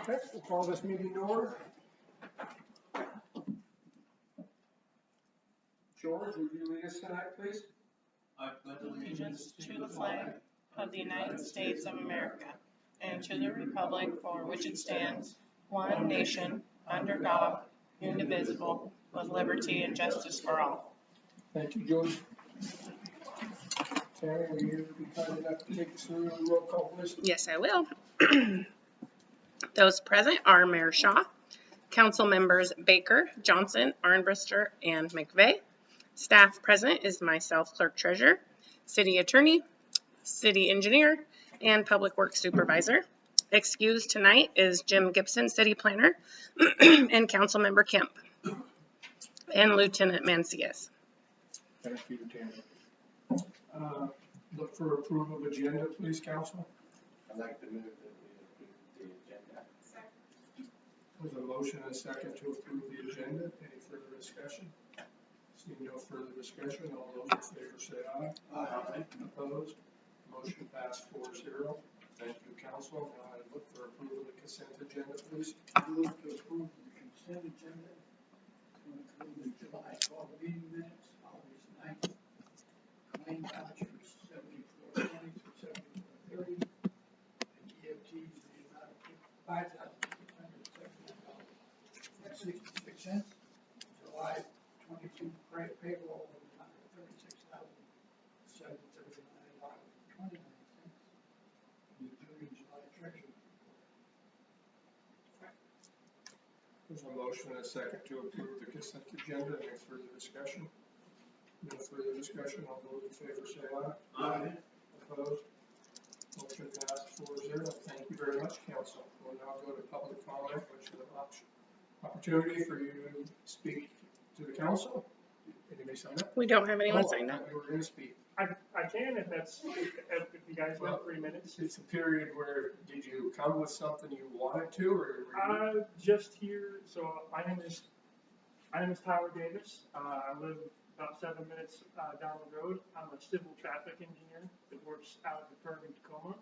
Okay, we'll call this meeting to order. George, would you lead us tonight, please? I pledge allegiance to the flag of the United States of America and to the republic for which it stands, one nation, under God, indivisible, with liberty and justice for all. Thank you, George. Terry, will you be kind enough to take us through the roll call, please? Yes, I will. Those present are Mayor Shaw, Council members Baker, Johnson, Armbruster, and McVeigh. Staff present is myself, Clerk Treasurer, City Attorney, City Engineer, and Public Works Supervisor. Excused tonight is Jim Gibson, City Planner, and Councilmember Kemp, and Lieutenant Mancias. Thank you, Tammy. Look for approval of agenda, please, Council. I'd like to move that we approve the agenda. There's a motion and a second to approve the agenda. Any further discussion? Seeing no further discussion, all those in favor say aye. Aye. Opposed? Motion passed 4-0. Thank you, Council. Now I look for approval of the consent agenda, please. Move to approve the consent agenda to include the July 12 meeting minutes, August 9th, claim vouchers 7420 through 7430, and EFTs in the amount of $5,671.66, July 22 payroll in the amount of $36,739.29, and the June and July treasury. There's a motion and a second to approve the consent agenda. Any further discussion? No further discussion. All those in favor say aye. Aye. Opposed? Motion passed 4-0. Thank you very much, Council. We'll now go to public comment, which is an opportunity for you to speak to the Council. Anybody sign up? We don't have anyone signed up. You were going to speak. I can if you guys want 3 minutes. It's a period where, did you come with something you wanted to, or? Just here, so my name is Tyler Davis. I live about 7 minutes down the road. I'm a civil traffic engineer that works out of the firm in Tacoma,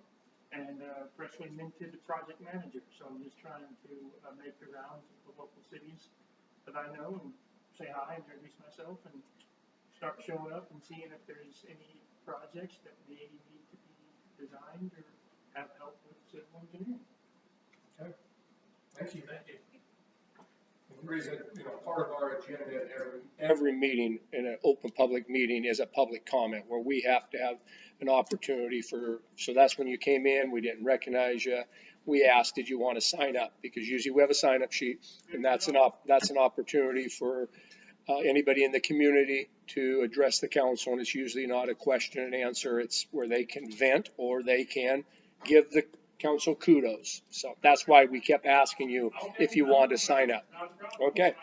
and freshly minted project manager. So I'm just trying to make the rounds of the local cities that I know and say hi, introduce myself, and start showing up and seeing if there's any projects that may need to be designed or have help with civil engineering. Okay. Thank you. Thank you. The reason, part of our agenda at every meeting in an open public meeting is a public comment where we have to have an opportunity so that's when you came in, we didn't recognize you. We asked, did you want to sign up? Because usually we have a sign up sheet, and that's an opportunity for anybody in the community to address the council, and it's usually not a question and answer. It's where they can vent or they can give the council kudos. So that's why we kept asking you if you want to sign up. Okay.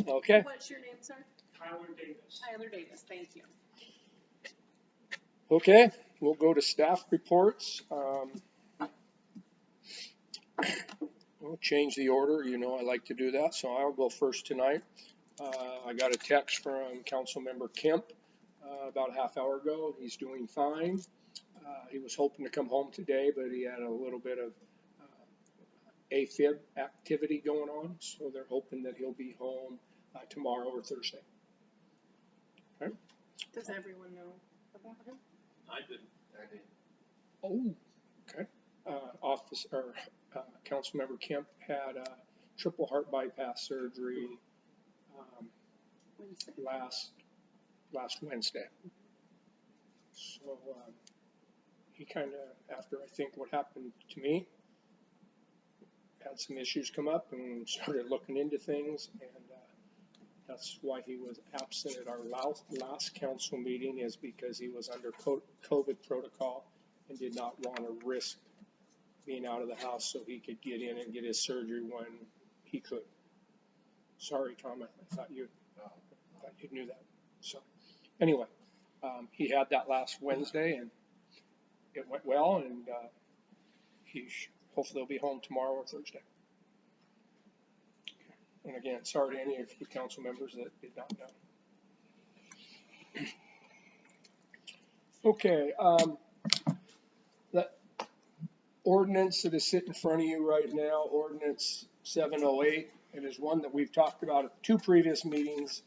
Okay. What's your name, sir? Tyler Davis. Tyler Davis, thank you. Okay, we'll go to staff reports. We'll change the order. I like to do that, so I'll go first tonight. I got a text from Councilmember Kemp about a half hour ago. He's doing fine. He was hoping to come home today, but he had a little bit of AFib activity going on, so they're hoping that he'll be home tomorrow or Thursday. Okay. Does everyone know about him? I did. Oh, okay. Councilmember Kemp had triple heart bypass surgery last Wednesday. So he kind of, after I think what happened to me, had some issues come up and started looking into things, and that's why he was absent at our last council meeting, is because he was under COVID protocol and did not want to risk being out of the house so he could get in and get his surgery when he could. Sorry, Tom, I thought you knew that. So anyway, he had that last Wednesday and it went well, and hopefully he'll be home tomorrow or Thursday. And again, sorry to any of the council members that did not know. Okay, ordinance that is sitting in front of you right now, ordinance 708. It is one that we've talked about at 2 previous meetings.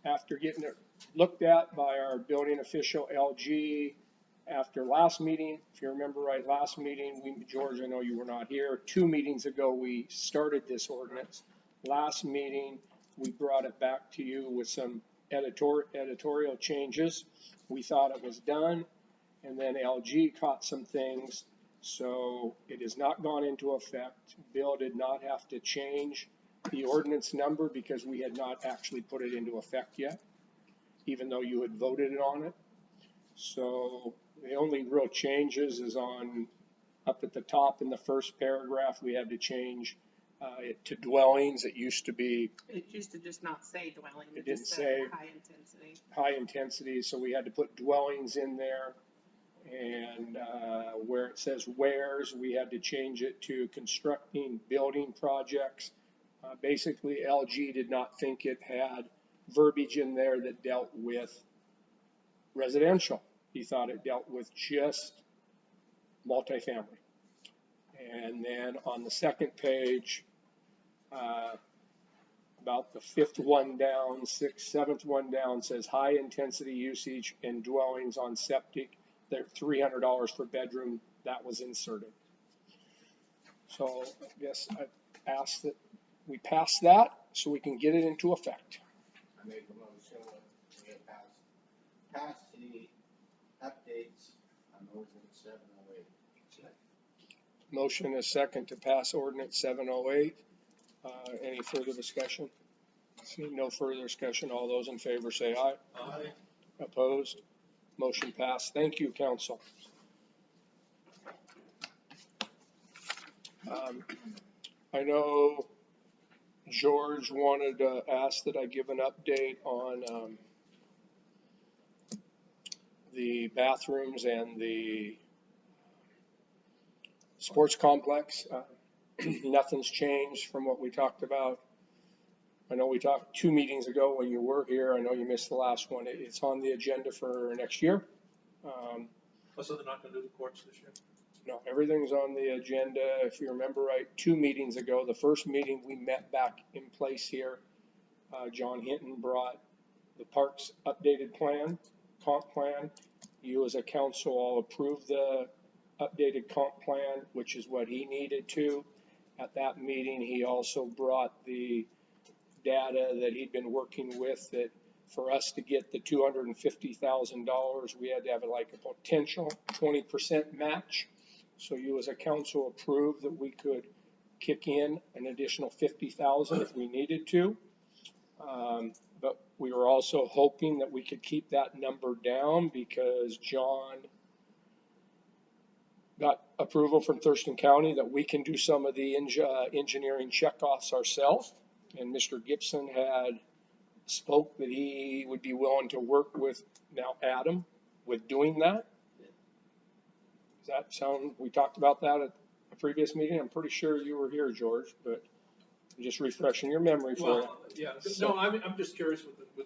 After getting it looked at by our building official, LG, after last meeting, if you remember right, last meeting, George, I know you were not here, 2 meetings ago, we started this ordinance. Last meeting, we brought it back to you with some editorial changes. We thought it was done, and then LG caught some things, so it has not gone into effect. Bill did not have to change the ordinance number because we had not actually put it into effect yet, even though you had voted on it. So the only real changes is on up at the top in the first paragraph, we had to change it to dwellings. It used to be, It used to just not say dwelling. It didn't just say. said high intensity. high intensity, so we had to put dwellings in there. And where it says wares, we had to change it to constructing building projects. Basically, LG did not think it had verbiage in there that dealt with residential. He thought it dealt with just multifamily. And then on the second page, about the 5th one down, 6th, 7th one down says high intensity usage in dwellings on septic. They're $300 per bedroom. That was inserted. So I guess I asked that we pass that so we can get it into effect. I make a motion we pass the updates on ordinance 708. Motion is second to pass ordinance 708. Any further discussion? Seeing no further discussion, all those in favor say aye. Aye. Opposed? Motion passed. Thank you, council. I know George wanted to ask that I give an update on the bathrooms and the sports complex. Nothing's changed from what we talked about. I know we talked 2 meetings ago when you were here. I know you missed the last one. It's on the agenda for next year. So they're not gonna do the courts this year? No, everything's on the agenda. If you remember right, 2 meetings ago, the first meeting we met back in place here, John Hinton brought the parks updated plan, comp plan. You as a council all approved the updated comp plan, which is what he needed to. At that meeting, he also brought the data that he'd been working with, that for us to get the $250,000, we had to have like a potential 20% match. So you as a council approved that we could kick in an additional $50,000 if we needed to. But we were also hoping that we could keep that number down because John got approval from Thurston County that we can do some of the engineering checkoffs ourselves. And Mr. Gibson had spoke that he would be willing to work with now Adam with doing that. Does that sound, we talked about that at a previous meeting. I'm pretty sure you were here, George, but I'm just refreshing your memory for it. Well, yeah, no, I'm just curious with the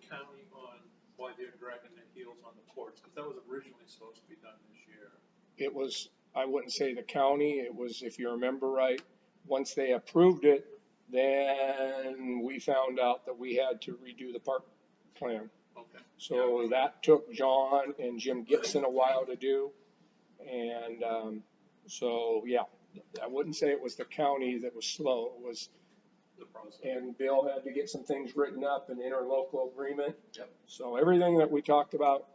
county on why they're dragging their heels on the courts, because that was originally supposed to be done this year. It was, I wouldn't say the county, it was, if you remember right, once they approved it, then we found out that we had to redo the park plan. Okay. So that took John and Jim Gibson a while to do. And so, yeah, I wouldn't say it was the county that was slow. It was The process. and Bill had to get some things written up, an interlocal agreement. Yep. So everything that we talked about,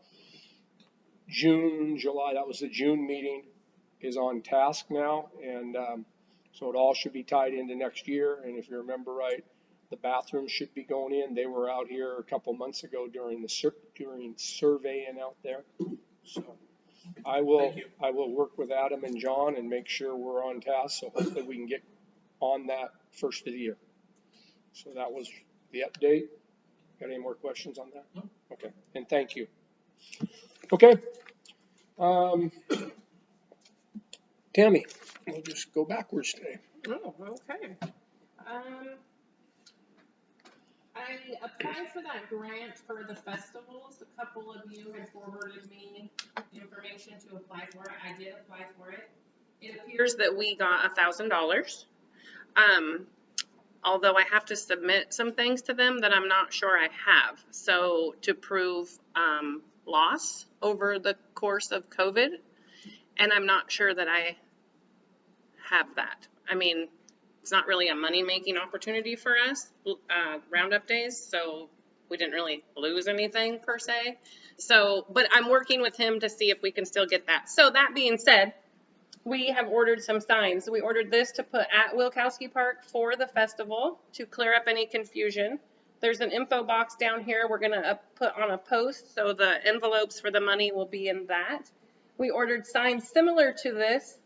June, July, that was the June meeting, is on task now. And so it all should be tied into next year. And if you remember right, the bathrooms should be going in. They were out here a couple months ago during surveying out there. So I will work with Adam and John and make sure we're on task. So hopefully we can get on that first of the year. So that was the update. Got any more questions on that? No. Okay, and thank you. Okay. Tammy, we'll just go backwards today. Oh, okay. I applied for that grant for the festivals. A couple of you had forwarded me information to apply for it. I did apply for it. It appears that we got $1,000. Although I have to submit some things to them that I'm not sure I have. So to prove loss over the course of COVID, and I'm not sure that I have that. I mean, it's not really a money-making opportunity for us, Roundup days, so we didn't really lose anything per se. So, but I'm working with him to see if we can still get that. So that being said, we have ordered some signs. We ordered this to put at Wilkowski Park for the festival to clear up any confusion. There's an info box down here we're gonna put on a post, so the envelopes for the money will be in that. We ordered signs similar to this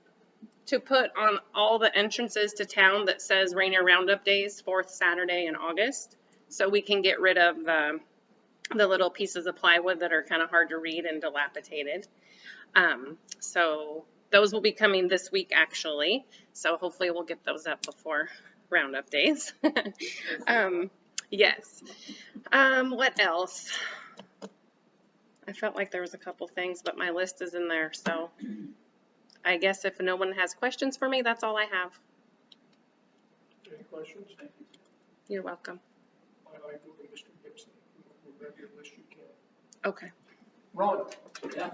to put on all the entrances to town that says Rainier Roundup Days, 4th Saturday in August, so we can get rid of the little pieces of plywood that are kind of hard to read and dilapidated. So those will be coming this week, actually. So hopefully we'll get those up before Roundup Days. Yes. What else? I felt like there was a couple things, but my list is in there. So I guess if no one has questions for me, that's all I have. Any questions? You're welcome. I go to Mr. Gibson. Whatever your list you can. Okay. Ron? Yeah.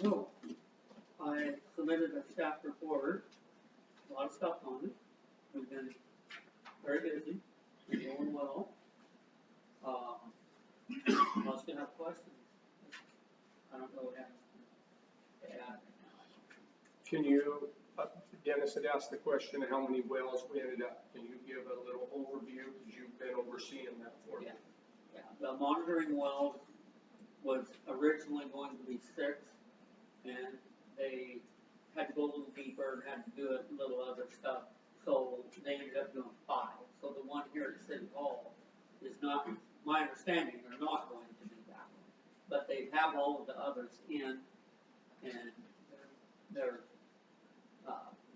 So, I submitted a staff report, a lot of stuff on it. We've been very busy, been going well. Unless you have questions, I don't know what else to add right now. Can you, Dennis had asked the question of how many wells we ended up. Can you give a little overview, because you've been overseeing that for me? Yeah, the monitoring wells was originally going to be 6, and they had to go a little deeper and had to do a little other stuff, so they ended up doing 5. So the one here at City Hall is not, my understanding, they're not going to do that one, but they have all of the others in, and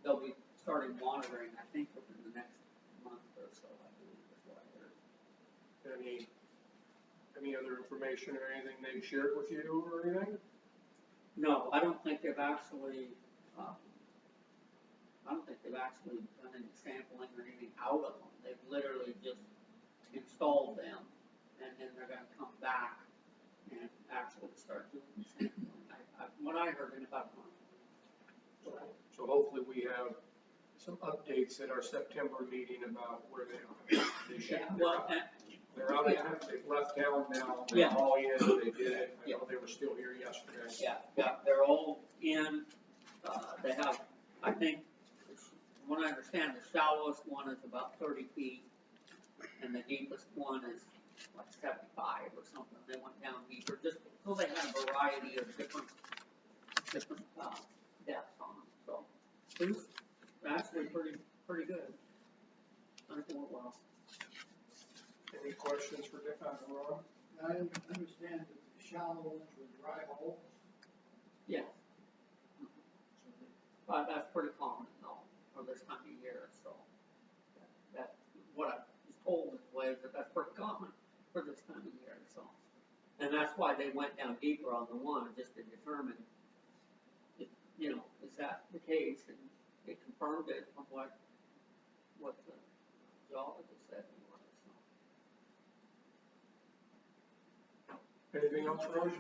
they'll be starting monitoring, I think, within the next month or so, I believe is what I heard. Any other information or anything they've shared with you or anything? No, I don't think they've actually, done any sampling or anything out of them. They've literally just installed them, and then they're gonna come back and actually start doing the sampling. What I heard in about a month. So hopefully we have some updates at our September meeting about where they are. They should, Yeah, well, they're out of town, they've left town now, they're Yeah. all in, they did it. I know they were still here yesterday. yeah, they're all in, they have, I think, from what I understand, the shallowest one is about 30 feet, and the deepest one is like 75 or something. They went down deeper, just so they had a variety of different depths on them. So it was actually pretty good. I think it went well. Any questions for Ron? I understand that the shallow ones were dry holes. Yeah. But that's pretty common though for this time of year. So that what I was told was that that's pretty common for this time of year. So, and that's why they went down deeper on the one just to determine, if, is that the case? And they confirmed it from what the geologist said it was. So. Anything else, Ron?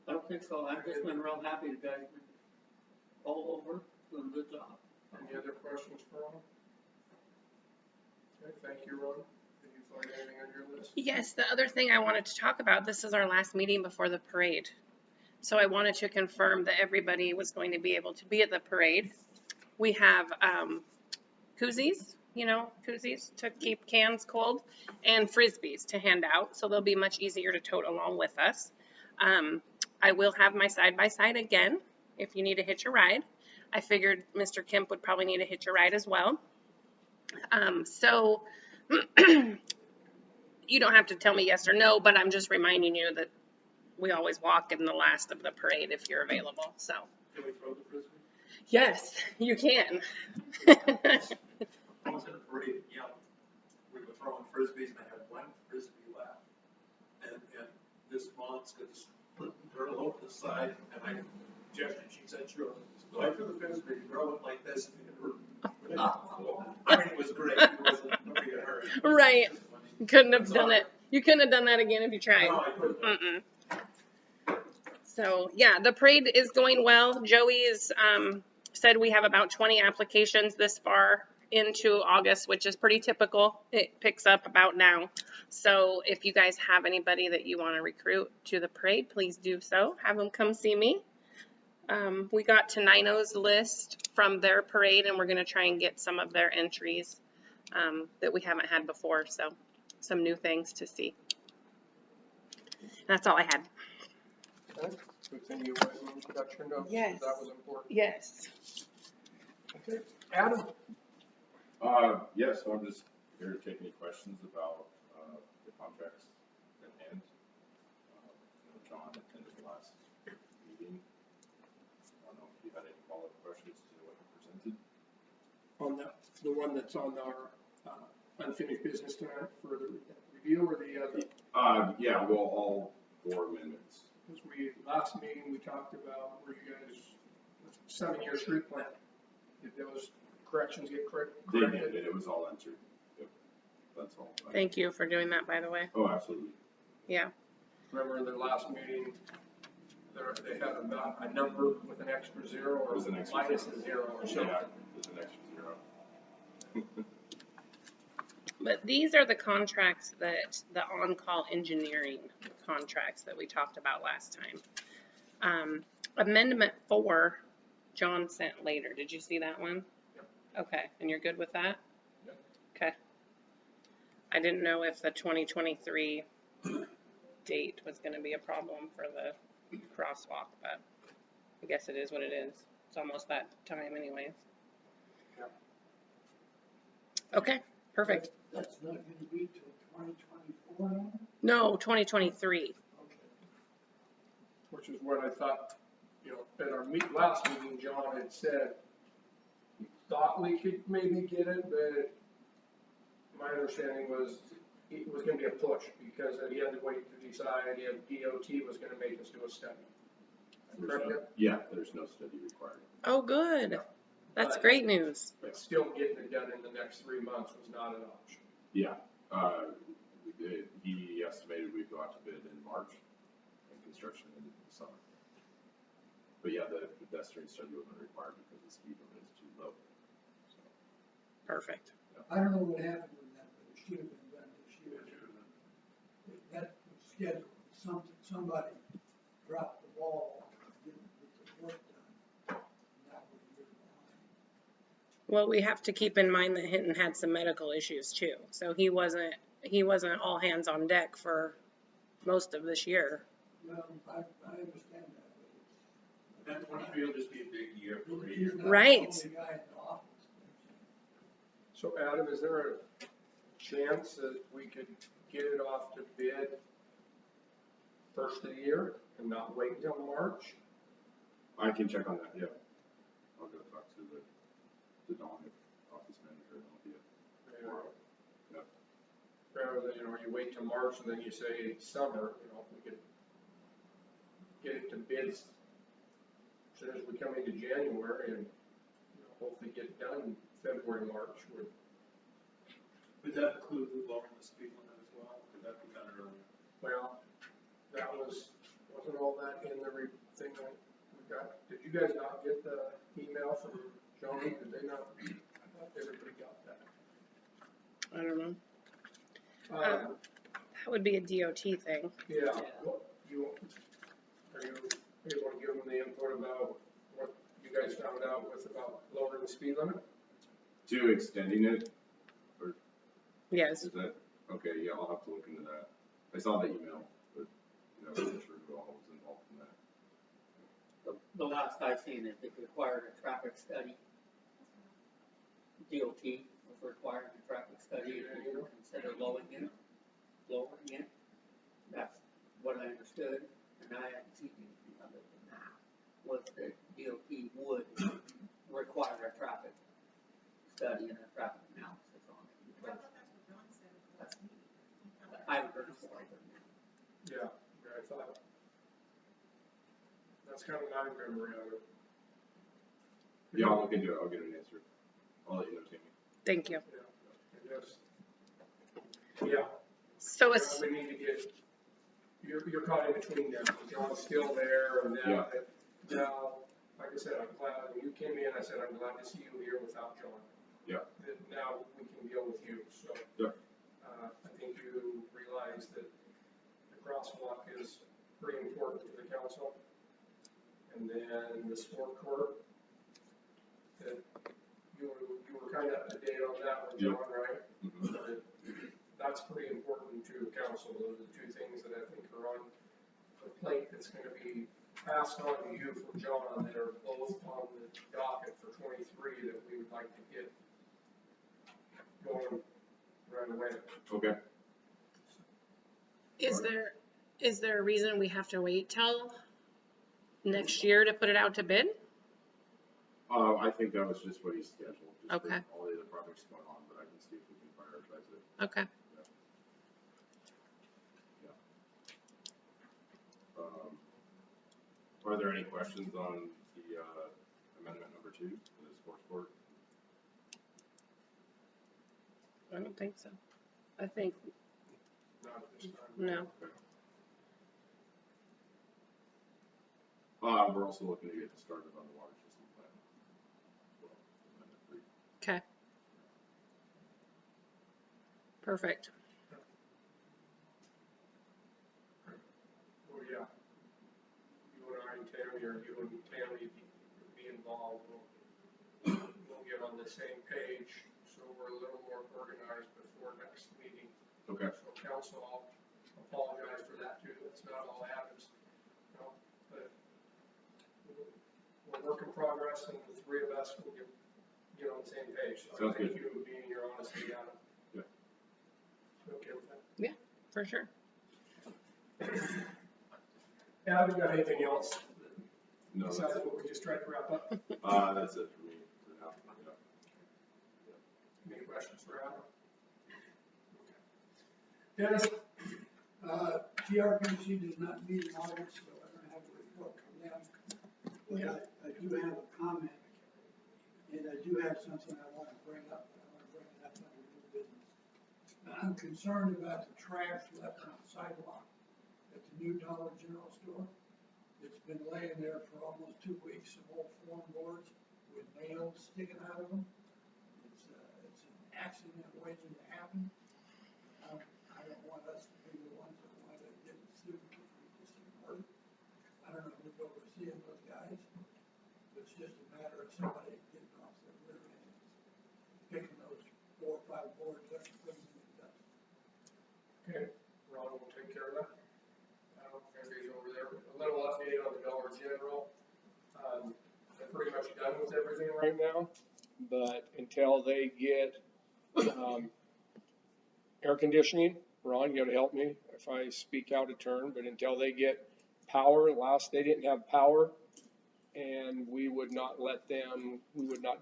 I don't think so. I've just been real happy the guys been all over doing a good job. Any other questions for Ron? Okay, thank you, Ron. Did you find anything on your list? Yes, the other thing I wanted to talk about, this is our last meeting before the parade. So I wanted to confirm that everybody was going to be able to be at the parade. We have koozies, koozies to keep cans cold, and Frisbees to hand out, so they'll be much easier to tote along with us. I will have my side-by-side again if you need to hitch a ride. I figured Mr. Kemp would probably need to hitch a ride as well. So you don't have to tell me yes or no, but I'm just reminding you that we always walk in the last of the parade if you're available. So Can we throw the frisbee? yes, you can. I was in a parade, frisbees, and I had one frisbee left. And this mom's gonna just put her over the side, and I gestured, she said, sure, so I threw the frisbee, throw it like this, and it hurt. I mean, it was great, it wasn't, nobody got hurt. Right. It was funny. Couldn't have That's done all. it. You couldn't have done that again if you tried. No, I couldn't. Mm-mm. So yeah, the parade is going well. Joey's said we have about 20 applications this far into August, which is pretty typical. It picks up about now. So if you guys have anybody that you want to recruit to the parade, please do so. Have them come see me. We got Tenino's list from their parade, and we're going to try and get some of their entries that we haven't had before. So some new things to see. That's all I had. Okay. Good thing you went and got your notes. Yes. That was important. Yes. Okay. Adam? Yes, so I'm just here to take any questions about, the contracts at hand. John attended the last meeting. I don't know if you had any follow-up questions to what you presented. On the one that's on our unfinished business tonight for the review or the other? Yeah, well, all 4 amendments. Because last meeting we talked about where you guys, 7-year street plan. Did those corrections get They corrected? did, it was all answered. Yep, that's all. Thank you for doing that, by the way. Oh, absolutely. Yeah. Remember in the last meeting, they had a number with an extra zero or It was an extra minus zero. a zero or something. Yeah, there's an extra 0. But these are the contracts that, the on-call engineering contracts that we talked about last time. Amendment 4, John sent later. Did you see that one? Yep. Okay, and you're good with that? Yep. Okay. I didn't know if the 2023 date was gonna be a problem for the crosswalk, but I guess it is what it is. It's almost that time anyways. Yep. Okay, perfect. That's not gonna be till 2024 now? No, 2023. Okay. Which is what I thought, at our last meeting, John had said, he thought we could maybe get it, but my understanding was it was gonna be a push because he had to wait to decide if DOT was gonna make us do a study. Correct? Yeah, there's no study required. Oh, good. That's But- great news. But still getting it done in the next 3 months was not an option. Yeah, he estimated we'd go out to bid in March and construction in the summer. But yeah, the pedestrian study wasn't required because the speed limit is too low. So, Perfect. I don't know what happened with that, but it should have been done this year. That was scheduled, somebody dropped the ball, didn't get the work done. That was a year behind. Well, we have to keep in mind that Hinton had some medical issues too. So he wasn't all hands on deck for most of this year. Well, I understand that, but And 23 will just be a big year for it's. Rainier. He's not Right. the only guy in the office. So Adam, is there a chance that we could get it off to bid first of the year and not wait until March? I can check on that, yeah. I'll go talk to the Dawn office manager and I'll be tomorrow. Yeah. Rather than, you wait till March and then you say summer, we could get it to bids as soon as we come into January and hopefully get it done February, March. Would that include lowering the speed limit as well? Could that be done earlier? Well, that wasn't all that in the thing that we got. Did you guys not get the email from Johnny? Did they not? I thought everybody got that. I don't know. Um, That would be a DOT thing. Yeah, are you able to give them the input about what you guys found out about lowering the speed limit? To extending it, or Yes. is that, okay, yeah, I'll have to look into that. I saw the email, but, I'm not sure who all was involved in that. The last I seen it required a traffic study. DOT was requiring a traffic study if you were consider lowering it. That's what I understood, and I hadn't seen anything other than that, was that DOT would require a traffic study and a traffic analysis on it. Well, I thought that's what John said at the last meeting. thought. That's kind of my memory of it. Yeah, I'll look into it. I'll get an answer. I'll let you know, Tammy. Thank you. Yeah, yeah. So it's, We need to get, you're caught in between now. John's still there, and now, now, like I said, I'm glad, when you came in, I said, I'm glad to see you here without John. Yeah. That now we can deal with you, so. Yeah. I think you realize that the crosswalk is pretty important to the council. And then the sport court, that you were kind of up to date on that one, John, right? Mm-hmm. That's pretty important to council. Those are the two things that I think are on the plate that's going to be passed on to you from John that are both on the docket for 23 that we would like to get going right away. Okay. is there a reason we have to wait till next year to put it out to bid? I think that was just what he scheduled. Just Okay. All the other projects going on, but I can see if we can prioritize it. Okay. Are there any questions on the amendment number 2 for the sports court? I don't think so. I think, Not at this time. no. We're also looking to get started on the water system plan. Well, amendment 3. Okay. Perfect. Oh, yeah. You and I and Tammy, or you and Tammy be involved. We'll get on the same page, so we're a little more organized before next meeting. Okay. So council, I'll apologize for that too. That's not all happens. No, but we're work in progress, and the three of us will get on the same page. So Sounds thank good. you for being your honesty, Adam. Yeah. You okay with that? Yeah, for sure. Yeah, have you got anything else No, besides that's, what we just tried to wrap up? that's it for me for now. Any questions for Adam? Dennis? TRPC does not meet in August, so I don't have a report from them. But I do have a comment, and I do have something I want to bring up, but I want to bring it up under new business. I'm concerned about the trash left on the sidewalk at the new Dollar General store. It's been laying there for almost 2 weeks, some old form boards with nails sticking out of them. It's an accident waiting to happen. I don't want us to be the ones that want to get sued if we just ignore it. I don't know who's overseeing those guys. It's just a matter of somebody getting off their rear end, picking those 4 or 5 boards up and putting them in the dust. Okay, Ron will take care of that. I don't know if anybody's over there. A little update on the Dollar General. They're pretty much done with everything right now, but until they get air conditioning, Ron, you gotta help me if I speak out of turn, but until they get power, last they didn't have power, and we would not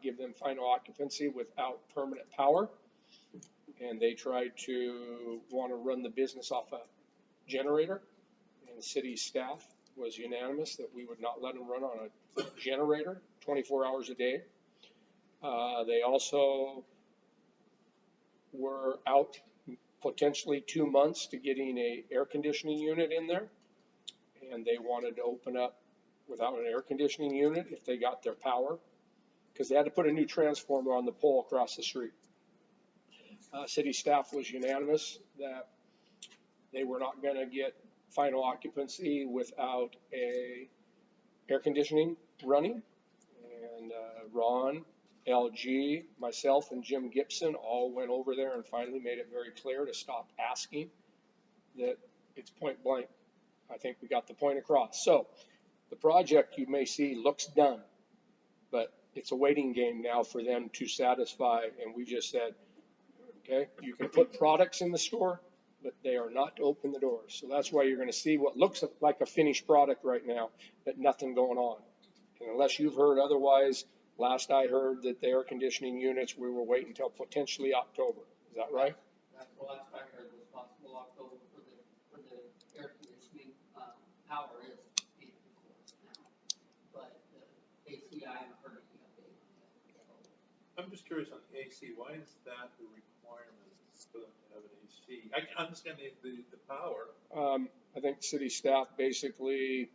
give them final occupancy without permanent power. And they tried to want to run the business off a generator, and city staff was unanimous that we would not let them run on a generator 24 hours a day. They also were out potentially 2 months to getting a air conditioning unit in there, and they wanted to open up without an air conditioning unit if they got their power, because they had to put a new transformer on the pole across the street. City staff was unanimous that they were not going to get final occupancy without a air conditioning running. And Ron, LG, myself, and Jim Gibson all went over there and finally made it very clear to stop asking, that it's point blank. I think we got the point across. So the project you may see looks done, but it's a waiting game now for them to satisfy. And we just said, okay, you can put products in the store, but they are not to open the doors. So that's why you're going to see what looks like a finished product right now, but nothing going on. And unless you've heard otherwise, last I heard that the air conditioning units, we were waiting until potentially October. Is that right? That's the last I heard was possible October for the air conditioning. tower is in course now, but the AC, I haven't heard any update on that, so. I'm just curious on the AC, why is that the requirement for them to have an AC? I can understand the power. I think city staff basically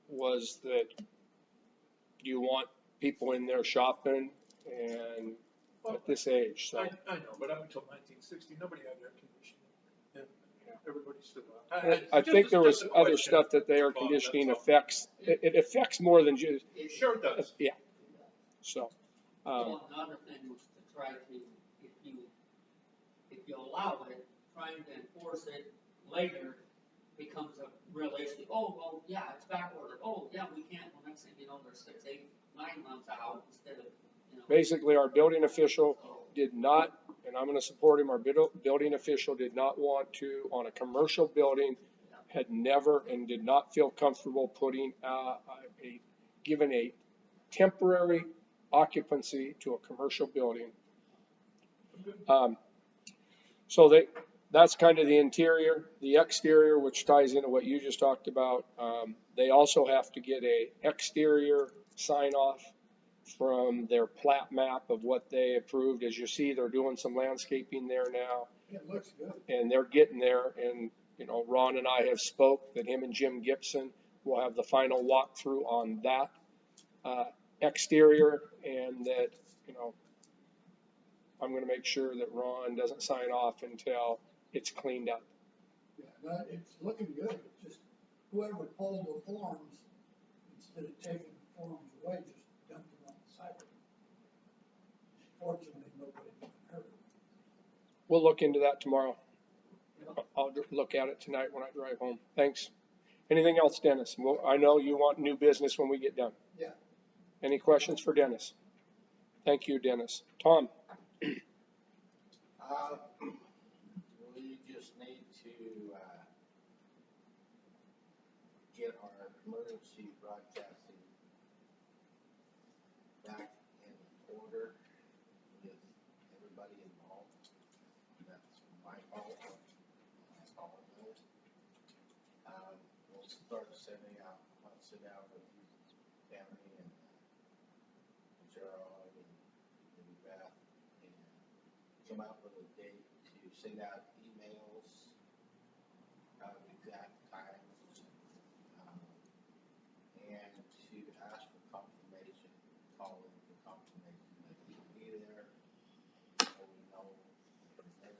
was that you want people in there shopping and at this age, so. I know, but up until 1960, nobody had air conditioning, and everybody stood up. I think there was Just a other question, stuff that the air Bob, conditioning that's all. affects, it affects more than just, Sure it does. yeah, so. Well, another thing was to try to, if you allow it, trying to enforce it later becomes a real issue. Oh, well, yeah, it's back ordered. Oh, yeah, we can't. Well, next thing you know, they're 6, 8, 9 months out instead of, you know. Basically, our building official did not, and I'm gonna support him, our building official did not want to, on a commercial building, had never and did not feel comfortable putting, given a temporary occupancy to a commercial building. So that's kind of the interior. The exterior, which ties into what you just talked about, they also have to get a exterior sign off from their plat map of what they approved. As you see, they're doing some landscaping there now. It looks good. And they're getting there, and, you know, Ron and I have spoke that him and Jim Gibson will have the final walkthrough on that exterior, and that, you know, I'm gonna make sure that Ron doesn't sign off until it's cleaned up. Yeah, no, it's looking good. It's just whoever pulled the forms, instead of taking the forms away, just dumped them on the sidewalk. Fortunately, nobody got hurt. We'll look into that tomorrow. I'll look at it tonight when I drive home. Thanks. Anything else, Dennis? Well, I know you want new business when we get done. Yeah. Any questions for Dennis? Thank you, Dennis. Tom? We just need to, get our emergency broadcasting back in order with everybody involved. That's my fault. I apologize. We'll start sending out, I'll sit down with Tammy and Gerald and Beth and come up with a date to send out emails of exact times, and to ask for confirmation, call in for confirmation that he will be there, so we know from there.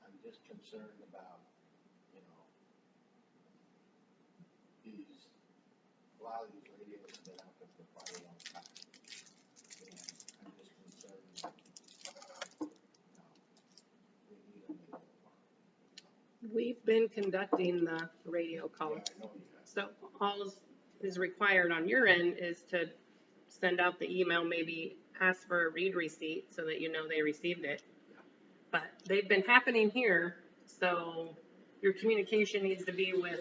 I'm just concerned about, you know, a lot of these radios have been out there for quite a long time. And I'm just concerned that, we need them a little more. We've been conducting the radio calls. Yeah, I know you have. So all is required on your end is to send out the email, maybe ask for a read receipt so that you know they received it. But they've been happening here, so your communication needs to be with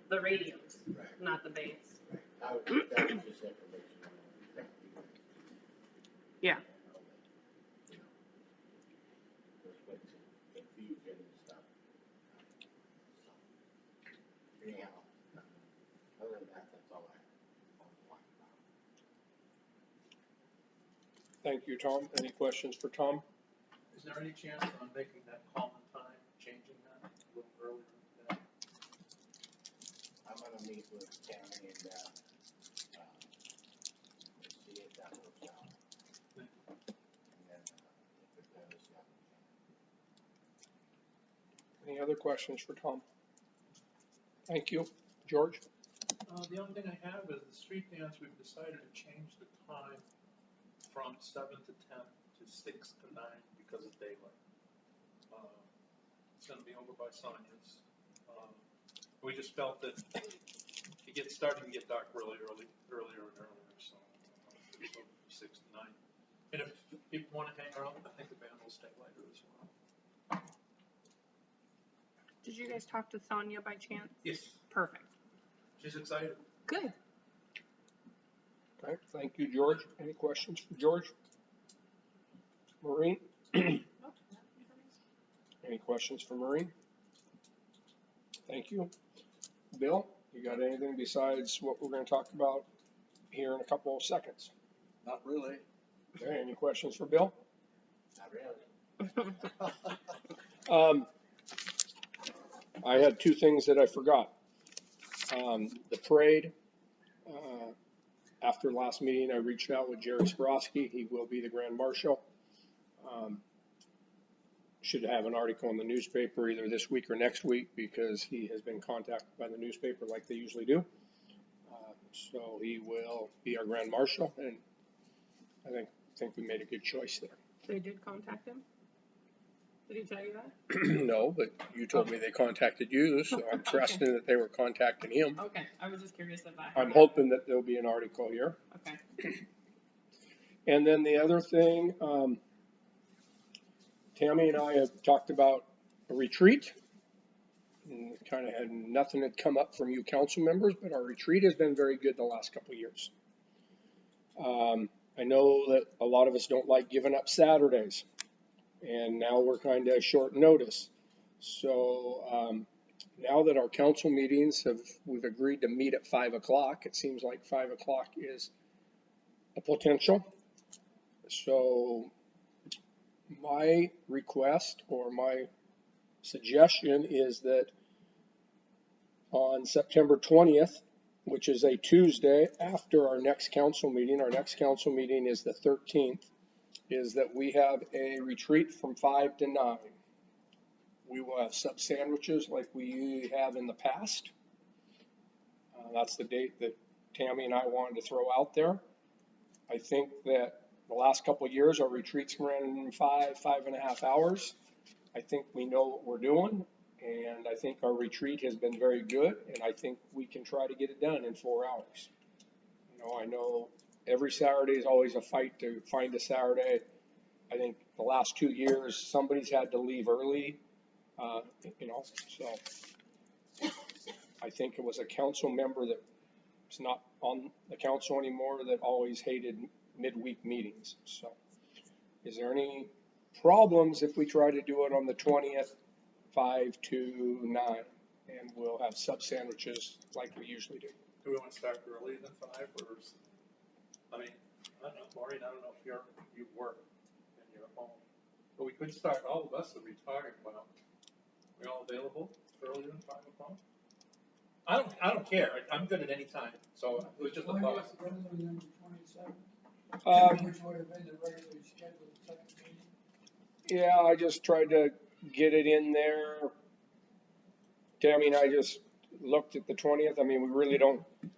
the radios, Right. not the bays. Right. That was just information I wanted to thank you guys. Yeah. You know, there's been some confusion and stuff. Anyhow, other than that, that's all I want to talk about. Thank you, Tom. Any questions for Tom? Is there any chance on making that common time, changing that a little earlier than that? I'm gonna meet with Tammy and, see if that works out. And then, if it does, yeah. Any other questions for Tom? Thank you. George? The only thing I have is the street dance, we've decided to change the time from 7 to 10 to 6 to 9 because of daylight. It's gonna be over by Sonia's. We just felt that it's starting to get dark earlier and earlier, so 6 to 9. And if people wanna hang around, I think the band will stay later as well. Did you guys talk to Sonia by chance? Yes, Perfect. she's excited. Good. Okay, thank you, George. Any questions for George? Maureen? Any questions for Maureen? Thank you. Bill, you got anything besides what we're gonna talk about here in a couple of seconds? Not really, Okay, any questions for Bill? not really. I had two things that I forgot. The parade, after last meeting, I reached out with Jerry Sprosky. He will be the Grand Marshal. Should have an article in the newspaper either this week or next week because he has been contacted by the newspaper like they usually do. So he will be our Grand Marshal, and I think we made a good choice there. They did contact him? Did he tell you that? No, but you told me they contacted you, so I'm trusting that they were contacting him. Okay, I was just curious if that. I'm hoping that there'll be an article here. Okay. And then the other thing, Tammy and I have talked about a retreat. Kind of had nothing had come up from you council members, but our retreat has been very good the last couple of years. I know that a lot of us don't like giving up Saturdays, and now we're kind of short notice. So now that our council meetings we've agreed to meet at 5 o'clock. It seems like 5 o'clock is a potential. So my request or my suggestion is that on September 20th, which is a Tuesday after our next council meeting is the 13th, is that we have a retreat from 5 to 9. We will have sub sandwiches like we have in the past. That's the date that Tammy and I wanted to throw out there. I think that the last couple of years, our retreats ran 5.5 hours. I think we know what we're doing, and I think our retreat has been very good, and I think we can try to get it done in 4 hours. I know every Saturday is always a fight to find a Saturday. I think the last 2 years, somebody's had to leave early, so I think it was a council member that's not on the council anymore that always hated midweek meetings. So is there any problems if we try to do it on the 20th, 5 to 9, and we'll have sub sandwiches like we usually do? Do we want to start earlier than 5, or, I mean, I don't know, Maureen, I don't know if you work and you're home, but we could start, all of us are retired, well, we all available earlier than 5 o'clock? I don't care, I'm good at any time, so it was just a thought. Rather than the 27th, which would have been the regularly scheduled second meeting. Yeah, I just tried to get it in there. Tammy and I just looked at the 20th. I mean, we really don't, in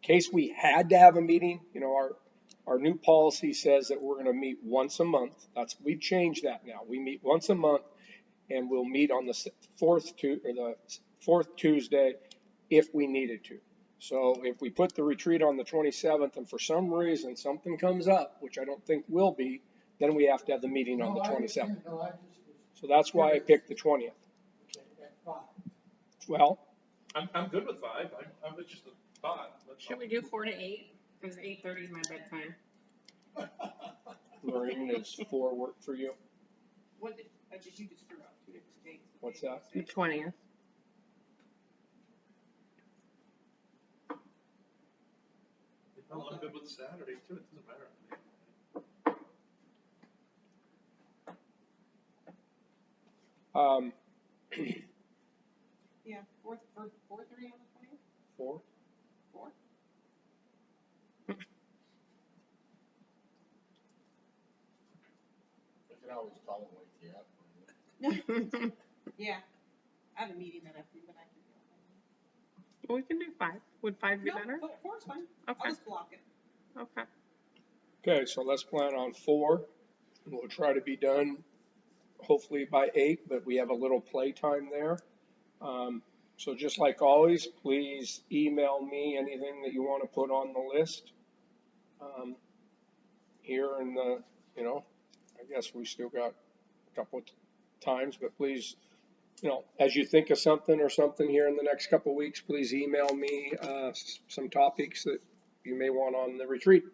case we had to have a meeting, our new policy says that we're gonna meet once a month. We've changed that now. We meet once a month, and we'll meet on the fourth Tuesday if we needed to. So if we put the retreat on the 27th and for some reason something comes up, which I don't think will be, then we have to have the meeting on the 27th. So that's why I picked the 20th. Well, I'm good with 5, I'm just a thought. Should we do 4 to 8? Because 8:30 is my bedtime. Maureen, does 4 work for you? What did, you just threw out 2 different dates. What's that? The 20th. I'm good with Saturday too, it doesn't matter. Yeah, 4:30 on the 20th? 4? 4? We can always call and wake you up. Yeah, I have a meeting that afternoon, but I can do it. We can do 5. Would 5 be No, better? 4 is fine. Okay. I'll just block it. Okay. Okay, so let's plan on 4. We'll try to be done hopefully by 8, but we have a little play time there. So just like always, please email me anything that you want to put on the list. Here in the, I guess we still got a couple of times, but please, as you think of something or something here in the next couple of weeks, please email me some topics that you may want on the retreat.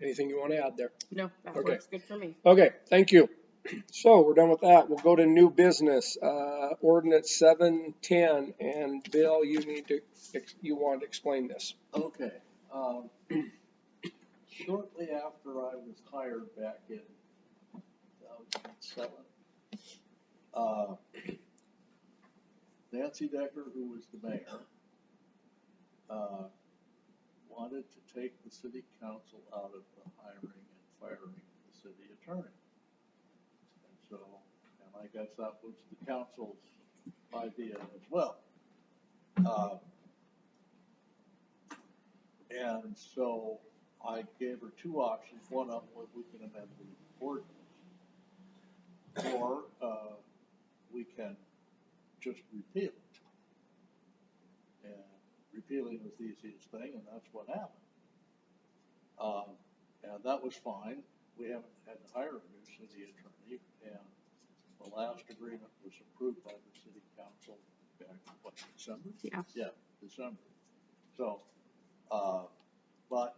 Anything you want to add there? No, that Okay. works good for me. Okay, thank you. So we're done with that. We'll go to new business, ordinance 710, and Bill, you want to explain this. Okay, shortly after I was hired back in 2007, Nancy Decker, who was the mayor, wanted to take the city council out of the hiring and firing of the city attorney. And so, and I guess that was the council's idea as well. And so I gave her two options. One of them was we can amend the ordinance, or we can just repeal it. And repealing was the easiest thing, and that's what happened. And that was fine. We haven't had to hire a new city attorney, and the last agreement was approved by the city council back in, what, December? Yeah. Yeah, December. So, but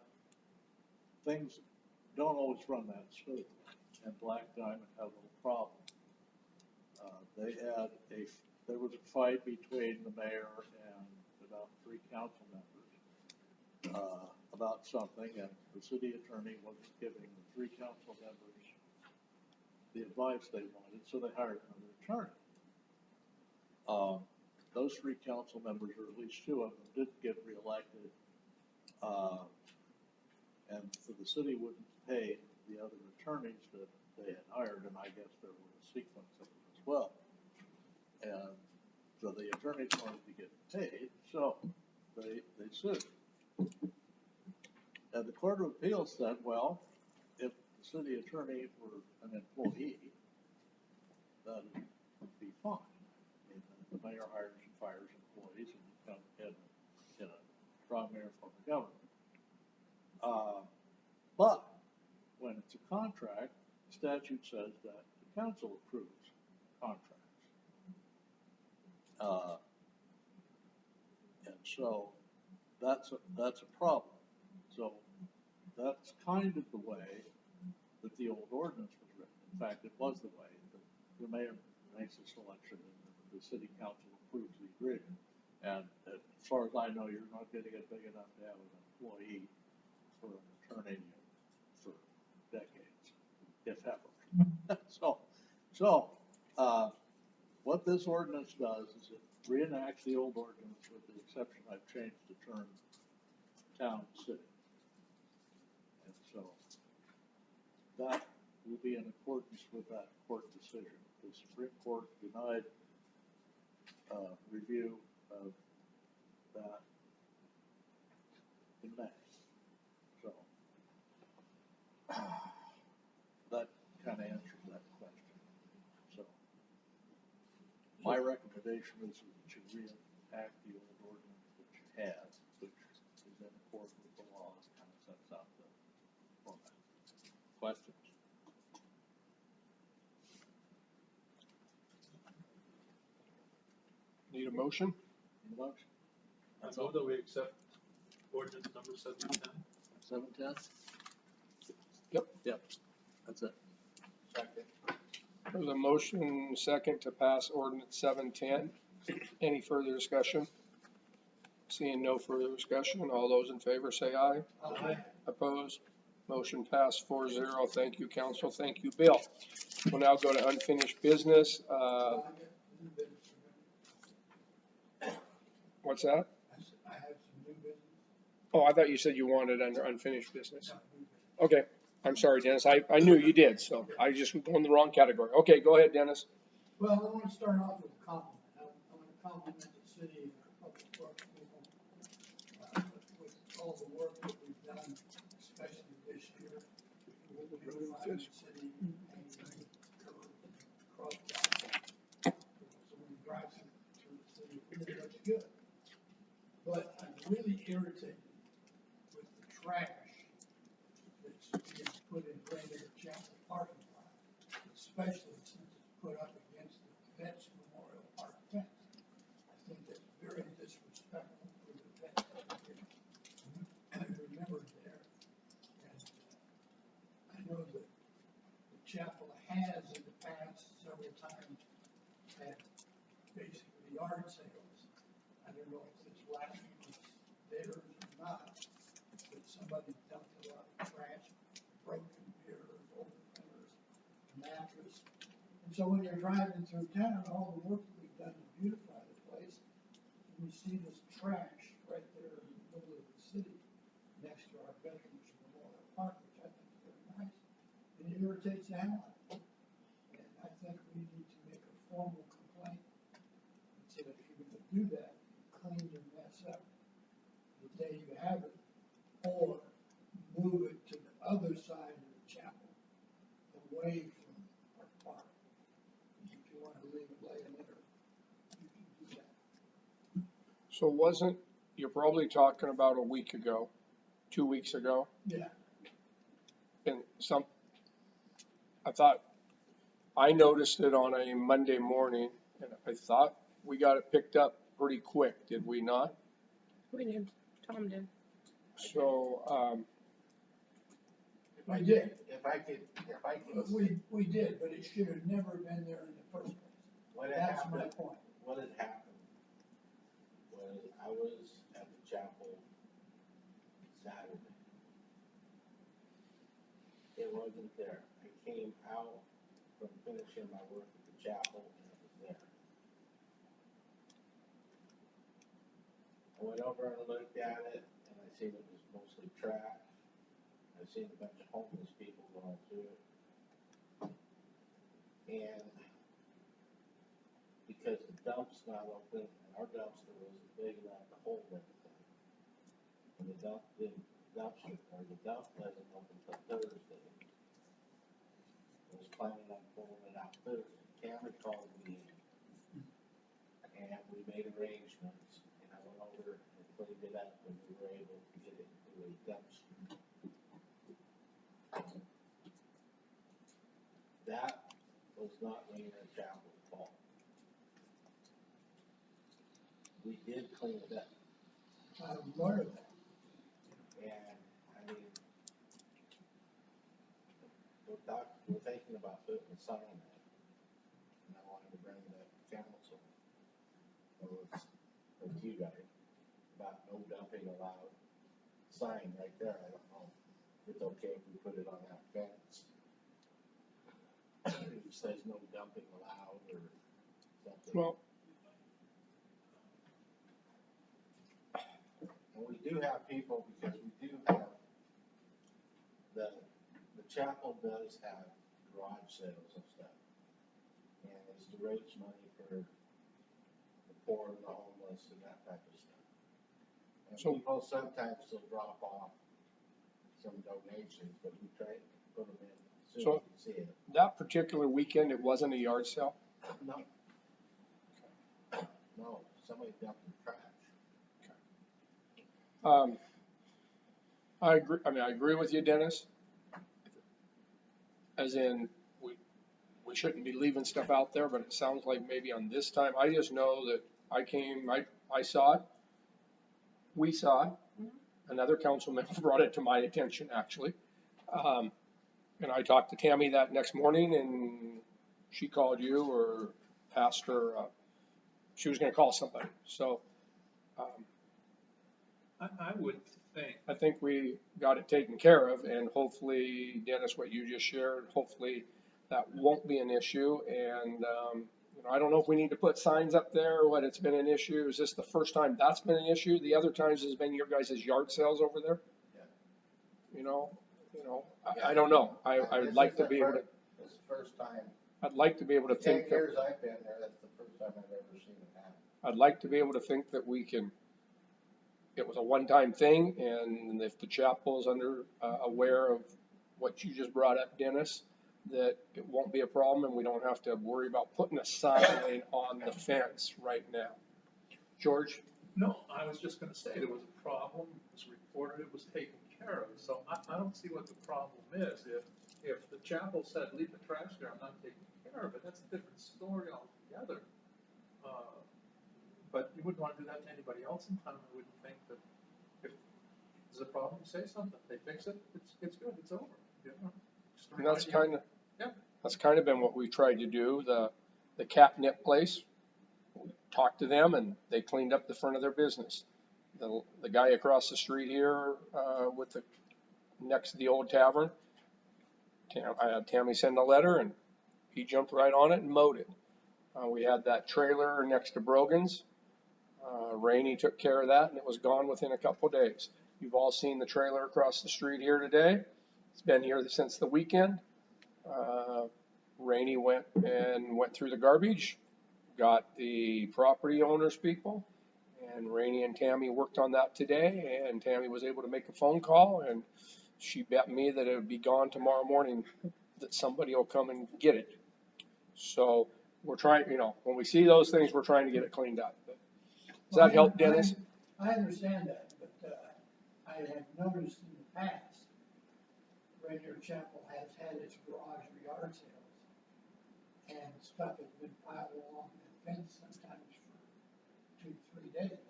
things don't always run that smooth, and Black Diamond had a little problem. There was a fight between the mayor and about 3 council members about something, and the city attorney wasn't giving the 3 council members the advice they wanted, so they hired another attorney. Those 3 council members, or at least 2 of them, didn't get reelected, and so the city wouldn't pay the other attorneys that they had hired, and I guess there was a sequence of them as well. And so the attorneys wanted to get paid, so they sued. And the Court of Appeals said, well, if the city attorney were an employee, then it would be fine. I mean, the mayor hires and fires employees and become in a primary form of government. But when it's a contract, the statute says that the council approves contracts. And so that's a problem. So that's kind of the way that the old ordinance was written. In fact, it was the way that the mayor makes a selection and the city council approves the agreement. And as far as I know, you're not going to get big enough to have an employee for an attorney for decades, if ever. So what this ordinance does is it reenacts the old ordinance with the exception I've changed the term town city. And so that will be in accordance with that court decision. The Supreme Court denied review of that in May. So that kind of answers that question. So my recommendation is that you reenact the old ordinance that you had, which is in accord with the law and kind of sets out the format. Questions? Need a motion? Any motion? I move that we accept ordinance number 710. 710? Yep. That's it. Second. There's a motion second to pass ordinance 710. Any further discussion? Seeing no further discussion, all those in favor say aye. Aye. Opposed? Motion passed 4-0. Thank you, council. Thank you, Bill. We'll now go to unfinished business. What's that? I have some new business. Oh, I thought you said you wanted under unfinished business. Okay. I'm sorry, Dennis. I knew you did, so I just went in the wrong category. Okay, go ahead, Dennis. Well, I want to start off with a compliment. I want to compliment the city and our public works people with all the work that we've done, especially this year. With the beautifying the city and curb cross So when you drive through the city, it really looks good. But I'm really irritated with the trash that's being put in Rainier Chapel parking lot, especially since it's put up against the Vets Memorial Park fence. I think that's very disrespectful for the vets. I remember there, and I know that the chapel has in the the time at basically yard sales. I don't know if this last one was theirs or not, but somebody dumped a lot of trash, broken mirrors, old mirrors, mattress. And so when you're driving through town, all the work that we've done to beautify the place, and you see this trash right there in the middle of the city, next to our Veterans Memorial Park, which I think is very nice, and it irritates the hell out of me. And I think we need to make a formal complaint and say that if you're gonna do that, clean your mess up the day you have it, or move it to the other side of the chapel, away from our park. If you wanna leave it laying there, you can do that. So you're probably talking about a week ago, 2 weeks ago, Yeah, and I thought, I noticed it on a Monday morning, and I thought we got it picked up pretty quick, did we not? We did, Tom did. So, we did. If I could, We did, but it should have never been there in the first place. what had That's my happened, point. what had happened was I was at the chapel Saturday. It wasn't there. I came out from finishing my work at the chapel and it was there. I went over and looked at it and I seen it was mostly trash. I seen a bunch of homeless people going through it. And because the dump's not open and our dumpster wasn't big enough to hold everything. And the dump wasn't open till Thursday. I was planning on pulling it out Thursday. Cameron called me and we made arrangements and I went over and cleaned it up and we were able to get it to a dumpster. That was not Rainier Chapel's fault. We did clean it up. I'm aware of that. And, I mean, we're thinking about putting a sign there. And I wanted to bring it up to council. With you guys, about no dumping allowed. Sign right there, I don't know if it's okay if we put it on that fence. It says no dumping allowed or something. well, And we do have people, because we do have, the chapel does have garage sales and stuff. And it's to raise money for the poor and the homeless and that type of stuff. And So- people sometimes will drop off some donations, but we try to put them in as soon So- as we see it. that particular weekend, it wasn't a yard sale? No. No, somebody dumped the trash. I agree, I agree with you, Dennis. As in, we shouldn't be leaving stuff out there, but it sounds like maybe on this time, I just know that I saw it. We saw it. Another council member brought it to my attention, actually. And I talked to Tammy that next morning and she called you or asked her, she was gonna call somebody, so, I would think, I think we got it taken care of, and hopefully, Dennis, what you just shared, hopefully that won't be an issue, and, I don't know if we need to put signs up there, or what, it's been an issue, is this the first time that's been an issue? The other times has been your guys' yard sales over there? Yeah. I don't know, I This would is like to the be able to, This is the first time, I'd like to be able to 10 think that, years I've been there, that's the first time I've ever seen it happen. I'd like to be able to think that we can, it was a one-time thing, and if the chapel is aware of what you just brought up, Dennis, that it won't be a problem and we don't have to worry about putting a sign on the fence right now. George? no, I was just gonna say, there was a problem, it was reported, it was taken care of, so I don't see what the problem is. If the chapel said, leave the trash there, I'm not taking care of it, that's a different story altogether. But you wouldn't wanna do that to anybody else in town, I wouldn't think that if there's a problem, say something, they fix it, it's good, it's over, you know? Just And that's remind you. kind of, Yeah. That's kind of been what we tried to do. The catnip place, talked to them and they cleaned up the front of their business. The guy across the street here, next to the old tavern, I had Tammy send a letter and he jumped right on it and mowed it. We had that trailer next to Brogan's. Rainey took care of that and it was gone within a couple days. You've all seen the trailer across the street here today. It's been here since the weekend. Rainey went through the garbage, got the property owners people, and Rainey and Tammy worked on that today, and Tammy was able to make a phone call, and she bet me that it would be gone tomorrow morning, that somebody will come and get it. So we're trying, when we see those things, we're trying to get it cleaned up. Does that help, Dennis? I understand that, but I have noticed in the past, Rainier Chapel has had its garage or yard sales, and stuff has been piled along the fence sometimes for 2 to 3 days.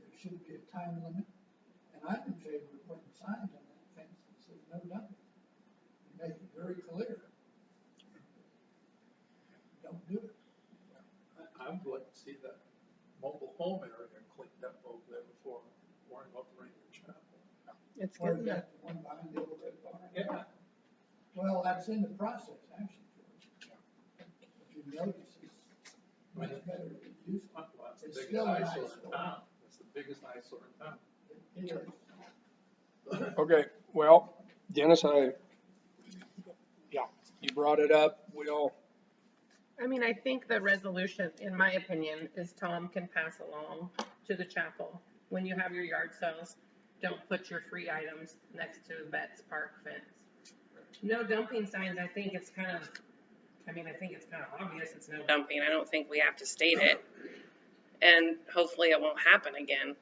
There should be a time limit, and I'm in favor of putting signs on that fence that says no dumping. You make it very clear. Don't do it. I would like to see that mobile home area cleaned up over there before worrying about the Rainier Chapel. It's Or good. that one behind the old red barn. Yeah. Well, that's in the process, actually, George. If you notice, it's much better than it used to. Well, that's the It's biggest still a nice eyesore in store. town. That's the biggest eyesore in town. It is. Okay, well, Dennis, you brought it up. I mean, I think the resolution, in my opinion, is Tom can pass along to the chapel. When you have your yard sales, don't put your free items next to Vets Park fence. No dumping signs, I think it's kind of obvious it's no dumping. I don't think we have to state it. And hopefully it won't happen again.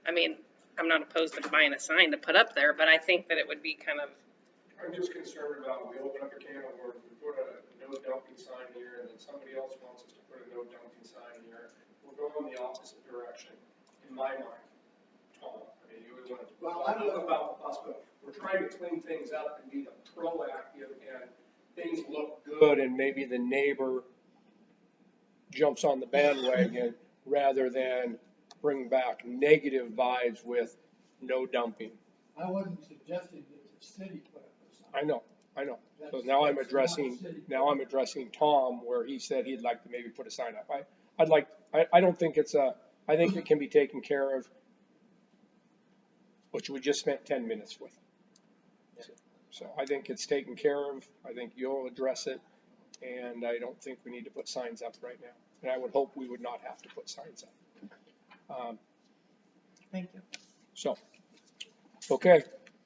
I mean, I'm not opposed to buying a sign to put up there, but I think that it would be kind of, I'm just concerned about, we open up a can of worms, we put a no dumping sign here, and then somebody else wants us to put a no dumping sign here. We're going the opposite direction, in my mind. Tom, I mean, you would want to, I don't know about us, but we're trying to clean things up and be proactive, and things look good, and maybe the neighbor jumps on the bandwagon rather than bring back negative vibes with no dumping. I wasn't suggesting that the city put up a sign. I know. So now I'm addressing Tom, where he said he'd like to maybe put a sign up. I don't think I think it can be taken care of, which we just spent 10 minutes with. So I think it's taken care of. I think you'll address it, and I don't think we need to put signs up right now. And I would hope we would not have to put signs up. thank you. So, okay.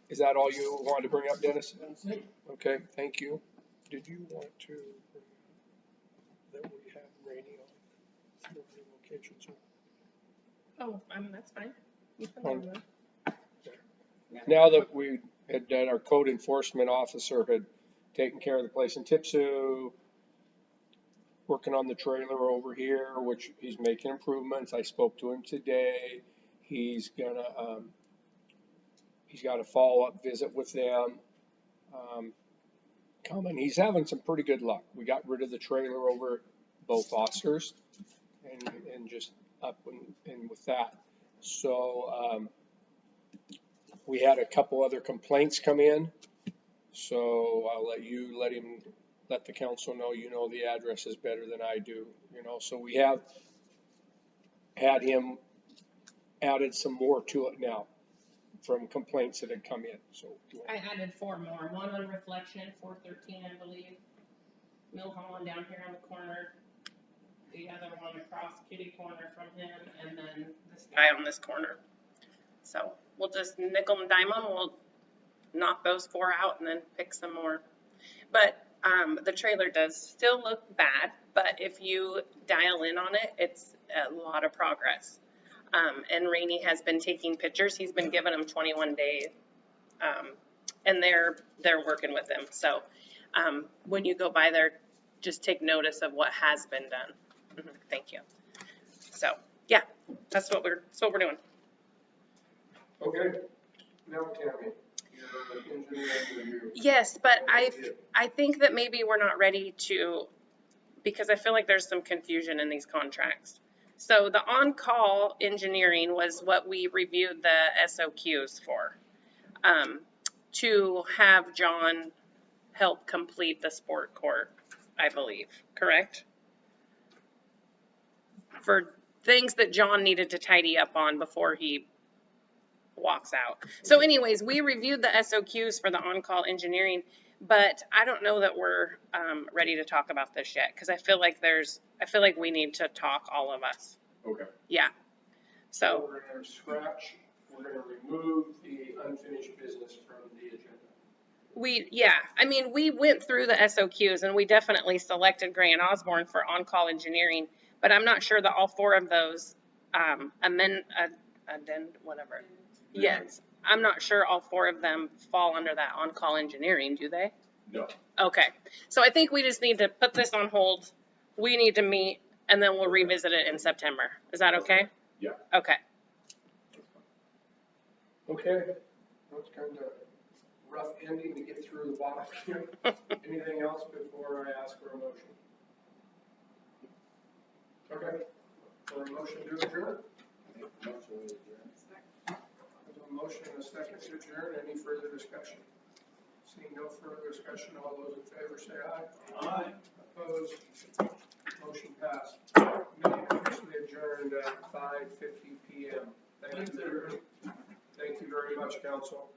Is that all you wanted to bring up, Dennis? That's it. Okay, thank you. Did you want to bring up that we have Rainey on 4 new locations? Oh, that's fine. You can have them. Now that we had done, our code enforcement officer had taken care of the place in Tipsu, working on the trailer over here, which he's making improvements. I spoke to him today. He's got a follow-up visit with them. Coming. He's having some pretty good luck. We got rid of the trailer over at both Oscars and just up and with that. So we had a couple other complaints come in. So I'll let the council know, the address is better than I do, so we have had him added some more to it now from complaints that had come in, so. I added 4 more. One on Reflection, 413, I believe. Mill Holland down here on the corner. The other one across Kitty Corner from him, and then this guy on this corner. So we'll just nickel and dime them. We'll knock those 4 out and then pick some more. But the trailer does still look bad, but if you dial in on it, it's a lot of progress. And Rainey has been taking pictures. He's been giving them 21 days, and they're working with them. So when you go by there, just take notice of what has been done. Thank you. So yeah, that's what we're doing. Okay. Now, Tammy, your engineering review. Yes, but I think that maybe we're not ready to, because I feel like there's some confusion in these contracts. So the on-call engineering was what we reviewed the SOQs for, to have John help complete the sport court, I believe, correct? For things that John needed to tidy up on before he walks out. So anyways, we reviewed the SOQs for the on-call engineering, but I don't know that we're ready to talk about this yet, because I feel like we need to talk, all of us. Okay. Yeah. So We're gonna scratch, we're gonna remove the unfinished business from the agenda. I mean, we went through the SOQs and we definitely selected Gray and Osborne for on-call engineering, but I'm not sure that all four of those whatever. Yes, I'm not sure all four of them fall under that on-call engineering, do they? No. Okay, so I think we just need to put this on hold. We need to meet, and then we'll revisit it in September. Is that okay? Yeah. Okay. Okay, that's kind of rough ending to get through the bottom here. Anything else before I ask for a motion? Okay, for a motion to adjourn? Make a motion to adjourn. There's a motion and a second to adjourn. Any further discussion? Seeing no further discussion, all those in favor say aye. Aye. Opposed? Motion passed. Meeting officially adjourned at 5:50 PM. Thank you very much, council.